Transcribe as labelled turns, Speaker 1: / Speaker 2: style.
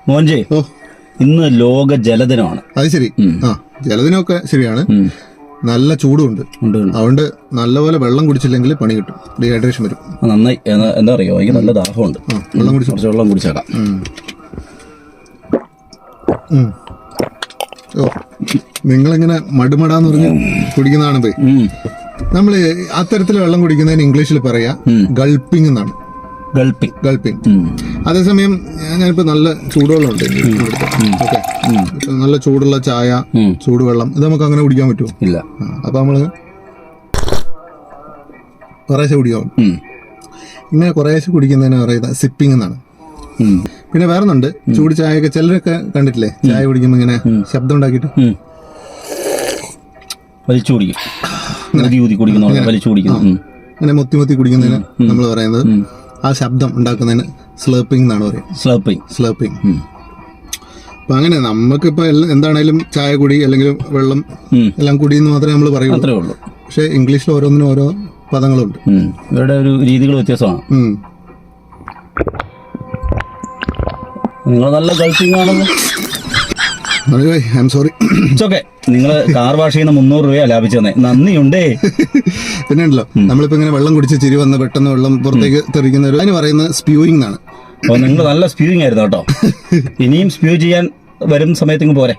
Speaker 1: മോൻജി, ഇന്ന് ലോക ജലദിനമാണ്.
Speaker 2: അത് ശരി. ജലദിനമൊക്കെ ശരിയാണ്. നല്ല ചൂടുണ്ട്. അതുകൊണ്ട് നല്ലപോലെ വെള്ളം കുടിച്ചില്ലെങ്കിൽ പണി കിട്ടും, ഡീഹൈഡ്രേഷൻ വരും.
Speaker 1: നന്നായി. എന്താ അറിയോ, എനിക്ക് നല്ല ദാഹമുണ്ട്.
Speaker 2: വെള്ളം കുടിച്ചു.
Speaker 1: കുറച്ച് വെള്ളം കുടിച്ചേക്കാം.
Speaker 2: നിങ്ങളിങ്ങനെ മടുമടാന്ന് പറഞ്ഞ് കുടിക്കുന്നതാണ് പോയി. നമ്മള് അത്തരത്തിൽ വെള്ളം കുടിക്കുന്നതിന് ഇംഗ്ലീഷിൽ പറയാ ഗൾപ്പിംഗ് എന്നാണ്. ഗൾപ്പിംഗ്. അതേസമയം ഞാനിപ്പോ നല്ല ചൂടുവെള്ളമുണ്ട് ഓക്കെ, നല്ല ചൂടുള്ള ചായ, ചൂടുവെള്ളം, ഇത് നമുക്ക് അങ്ങനെ കുടിക്കാൻ പറ്റുമോ?
Speaker 1: ഇല്ല.
Speaker 2: അപ്പൊ നമ്മള് കുറേശ്ശെ കുടിക്കാം. ഇങ്ങനെ കുറേശ്ശെ കുടിക്കുന്നതിന് പറയുന്നത് സിപ്പിംഗ് എന്നാണ്. പിന്നെ വേറൊന്നുണ്ട്, ചൂട് ചായയൊക്കെ ചിലരൊക്കെ കണ്ടിട്ടില്ലേ, ചായ കുടിക്കുമ്പോ ഇങ്ങനെ ശബ്ദം ഉണ്ടാക്കിയിട്ട്
Speaker 1: വലിച്ചു കുടിക്കും.
Speaker 2: അങ്ങനെ മുത്തി മുത്തി കുടിക്കുന്നതിന് നമ്മൾ പറയുന്നത്, ആ ശബ്ദം ഉണ്ടാക്കുന്നതിന് സ്ലേപ്പിംഗ് എന്നാണ് പറയുന്നത്. സ്ലേപ്പിംഗ്. അപ്പൊ അങ്ങനെ നമുക്കിപ്പോ എന്താണേലും ചായ കുടി അല്ലെങ്കിൽ വെള്ളം എല്ലാം കുടി എന്ന് മാത്രമേ നമ്മൾ പറയുള്ളൂ. പക്ഷെ ഇംഗ്ലീഷിൽ ഓരോന്നിനും ഓരോ പദങ്ങളുണ്ട്.
Speaker 1: ഇവരുടെ ഒരു രീതികൾ വ്യത്യാസമാണ്. നിങ്ങൾ നല്ല ഗൾപ്പിംഗ് ആണല്ലോ.
Speaker 2: I am sorry.
Speaker 1: ഓക്കെ, നിങ്ങൾ കാർ വാഷ് ചെയ്യുന്ന 300 രൂപ ലാഭിച്ചു തന്നെ, നന്ദിയുണ്ടേ.
Speaker 2: പിന്നെ ഉണ്ടല്ലോ, നമ്മളിപ്പോ ഇങ്ങനെ വെള്ളം കുടിച്ച് ചിരി വന്ന് പെട്ടെന്ന് വെള്ളം പുറത്തേക്ക് തെറിക്കുന്ന അതിന് പറയുന്നത് സ്പ്യൂയിങ് എന്നാണ്.
Speaker 1: അപ്പോൾ നിങ്ങൾ നല്ല സ്പ്യൂയിങ് ആയിരുന്നു കേട്ടോ. ഇനിയും സ്പ്യൂ ചെയ്യാൻ വരും സമയത്ത് പോരെ.